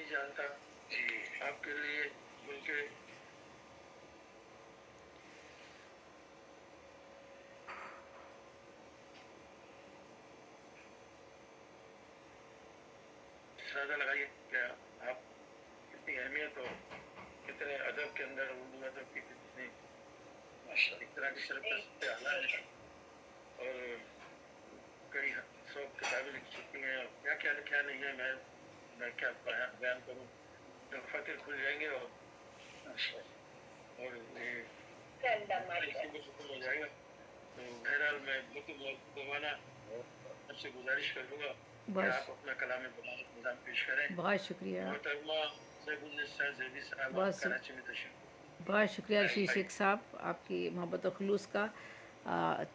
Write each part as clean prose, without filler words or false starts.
नहीं जानता आपके लिए बल्कि अंदाजा लगाइए क्या आप कितनी अहमियत और कितने अदब के अंदर उर्दू अदब की कितनी एक तरह की सरपरस्त पे आला है और कई 100 किताबें लिख चुकी हैं और क्या क्या लिखा नहीं है मैं क्या बयान करूँ जब फतेह खुल जाएंगे और ये खत्म हो जाएगा तो बहरहाल मैं बमाना आपसे गुजारिश कर दूँगा कि आप अपना कलाम निज़ाम पेश करें। बहुत शुक्रिया, बहुत शुक्रिया रशीद शेख साहब आपकी मोहब्बत और खुलूस का।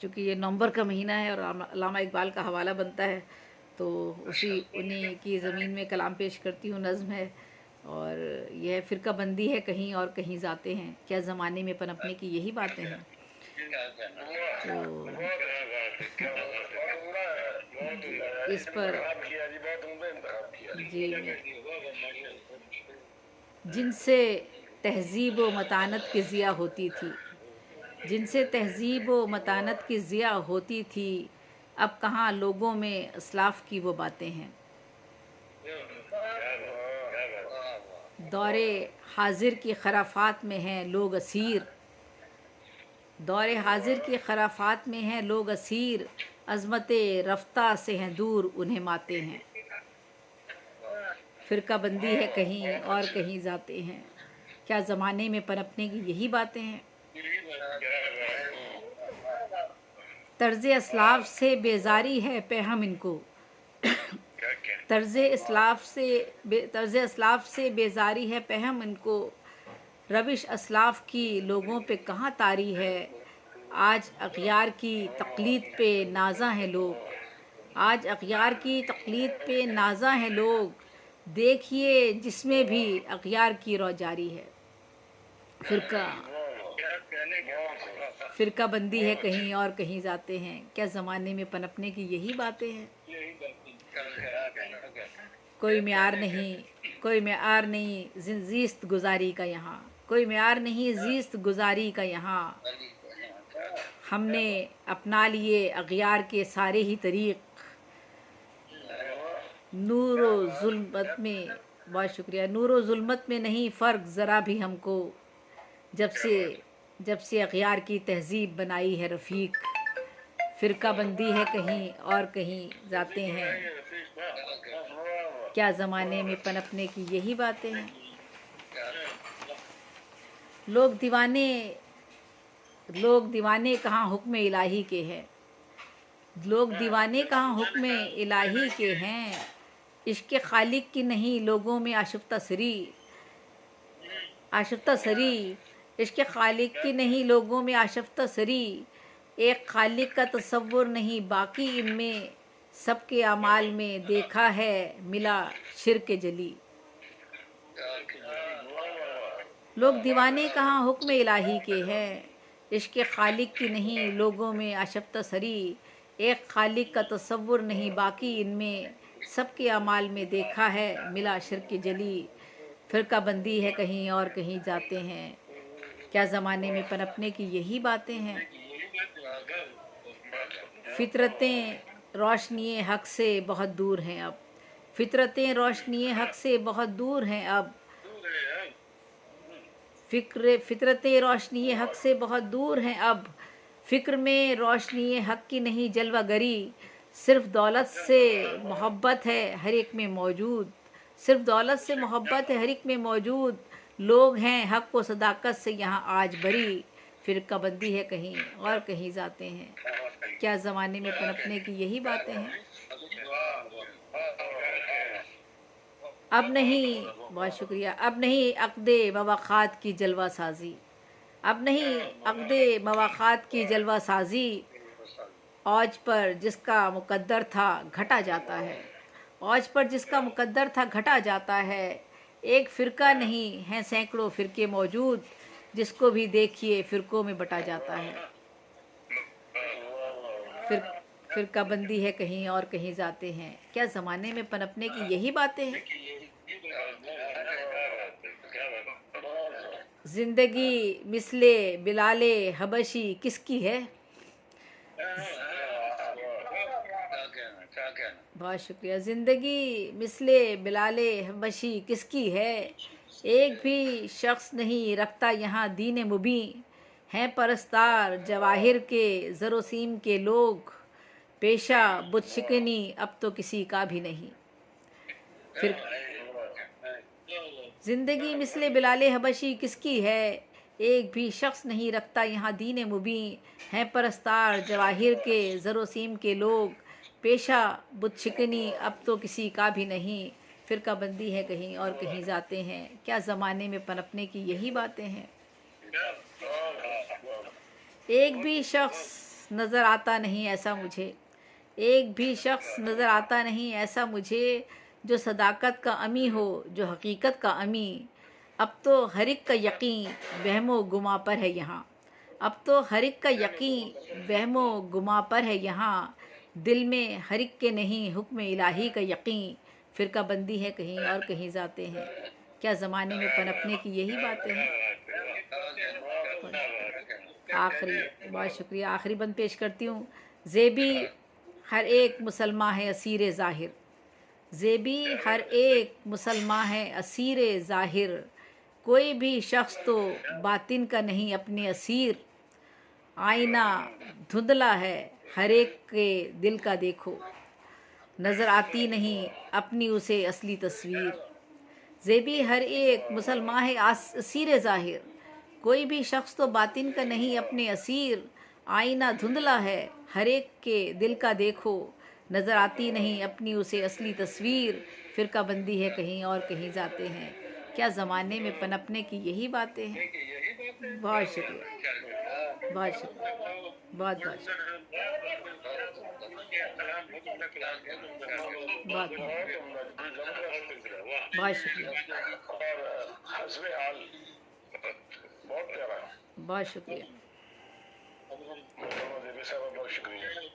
चूँकि ये नवंबर का महीना है और अल्लामा इकबाल का हवाला बनता है तो उन्हीं की ज़मीन में कलाम पेश करती हूँ। नज़्म है और यह फ़िरका बंदी है, कहीं और कहीं जाते हैं, क्या ज़माने में पनपने की यही बातें हैं। तो इस पर जी जिनसे तहज़ीब व मतानत की ज़िया होती थी, जिनसे तहज़ीब व मतानत की ज़िया होती थी, अब कहाँ लोगों में असलाफ़ की वो बातें हैं। दौरे हाजिर की खराफात में हैं लोग असीर, दौरे हाजिर की खराफात में हैं लोग असीर, अज़मत रफ्ता से हैं दूर उन्हें माते हैं। फ़िरका बंदी है कहीं और कहीं जाते हैं, क्या ज़माने में पनपने की यही बातें हैं। तर्ज़ असलाफ़ से बेजारी है पेहम इनको, तर्ज़ असलाफ़ से बेजारी है पेहम इनको, रविश असलाफ़ की लोगों पे कहाँ तारी है। आज अग़यार की तक़लीद पे नाज़ा हैं लोग, आज अग़यार की तक़लीद पे नाज़ा हैं लोग, देखिए जिसमें भी अग़यार की रौजारी है। फ़िरका बंदी है कहीं और कहीं जाते हैं, क्या ज़माने में पनपने की यही बातें हैं। कोई म्यार नहीं, कोई म्यार नहीं ज़ीस्त गुज़ारी का यहाँ, कोई म्यार नहीं ज़ीस्त गुज़ारी का यहाँ, हमने अपना लिए अग़यार के सारे ही तरीक़, नूर व ज़ुल्मत में, बहुत शुक्रिया, नूर व ज़ुल्मत में नहीं फ़र्क ज़रा भी हमको, जब से अग़यार की तहज़ीब बनाई है रफ़ीक। फ़िरका बंदी है कहीं और कहीं जाते हैं, क्या ज़माने में पनपने की यही बातें हैं। लोग दीवाने कहाँ हुक्म इलाही के हैं, लोग दीवाने कहाँ हुक्म इलाही के हैं, इश्क़ खालिक की नहीं लोगों में आशिफ़्ता सरी, इश्क़ खालिक की नहीं लोगों में आशिफ़्ता सरी, एक खालिक का तसव्वुर नहीं बाकी इनमें, सबके अमाल में देखा है मिला शिर्क जली। लोग दीवाने कहाँ हुक्म इलाही के हैं, इश्क़ खालिक की नहीं लोगों में आशिफ़्ता सरी, एक खालिक का तसव्वुर नहीं बाकी इनमें, सबके अमाल में देखा है मिला शिर्क जली। फ़िरका बंदी है कहीं और कहीं जाते हैं, क्या ज़माने में पनपने की यही बातें हैं। फ़ितरतें रोशनी हक़ से बहुत दूर हैं अब, फ़ितरतें रोशनी हक़ से बहुत दूर हैं अब, फ़ितरतें रोशनी हक़ से बहुत दूर हैं अब, फ़िक्र में रोशनी हक़ की नहीं जलवागरी, सिर्फ़ दौलत से मोहब्बत है हर एक में मौजूद, सिर्फ़ दौलत से मोहब्बत है हर एक में मौजूद, लोग हैं हक़ व सदाकत से यहाँ आज बरी। फ़िरका बंदी है कहीं और कहीं जाते हैं, क्या ज़माने में पनपने की यही बातें हैं। अब नहीं, बहुत शुक्रिया, अब नहीं अक़्दे मवाख़ात की जलवा साज़ी, अब नहीं अक़्दे मवाख़ात की जलवा साज़ी, औज पर जिसका मुक़द्दर था घटा जाता है, औज पर जिसका मुक़द्दर था घटा जाता है, एक फ़िरका नहीं हैं सैकड़ों फ़िरके मौजूद, जिसको भी देखिए फ़िरकों में बटा जाता है। फ़िरका बंदी है कहीं और कहीं जाते हैं, क्या ज़माने में पनपने की यही बातें हैं। जिंदगी मिसले बिलाले हबशी किसकी है। बहुत शुक्रिया। ज़िंदगी मिसले बिलाले हबशी किसकी है, एक भी शख्स नहीं रखता यहाँ दीन मुबीन, हैं परस्तार जवाहिर के ज़रोसीम के लोग, पेशा बुत शिकनी अब तो किसी का भी नहीं। फिर ज़िंदगी मिसले बिलाले हबशी किसकी है, एक भी शख्स नहीं रखता यहाँ दीन मुबीन, हैं परस्तार जवाहिर के ज़रोसीम के लोग, पेशा बुत शिकनी अब तो किसी का भी नहीं। फ़िरका बंदी है कहीं और कहीं जाते हैं, क्या ज़माने में पनपने की यही बातें हैं। एक भी शख्स नज़र आता नहीं ऐसा मुझे, एक भी शख्स नज़र आता नहीं ऐसा मुझे, जो सदाकत का अमी हो जो हकीकत का अमी। अब तो हर एक का यकीन वहमो गुमा पर है यहाँ, अब तो हर एक का यकीन वहमो गुमा पर है यहाँ, दिल में हर एक के नहीं हुक्म इलाही का यकीन। फ़िरका बंदी है कहीं और कहीं जाते हैं, क्या ज़माने में पनपने की यही बातें हैं। आखिरी, बहुत शुक्रिया, आखिरी बंद पेश करती हूँ। ज़ेबी हर एक मुसलमान है असीर ज़ाहिर, ज़ेबी हर एक मुसलमान है असीर ज़ाहिर, कोई भी शख्स तो बातिन का नहीं अपने असीर, आईना धुंधला है हर एक के दिल का देखो, नज़र आती नहीं अपनी उसे असली तस्वीर। ज़ेबी हर एक मुसलमान है असीर ज़ाहिर, कोई भी शख्स तो बातिन का नहीं अपने असीर, आईना धुंधला है हर एक के दिल का देखो, नज़र आती नहीं अपनी उसे असली तस्वीर। फ़िरका बंदी है कहीं और कहीं जाते हैं, क्या ज़माने में पनपने की यही बातें हैं। बहुत शुक्रिया, बहुत शुक्रिया, बहुत बहुत शुक्रिया, बहुत बहुत शुक्रिया, बहुत प्यारा। बहुत शुक्रिया। बहुत शुक्रिया।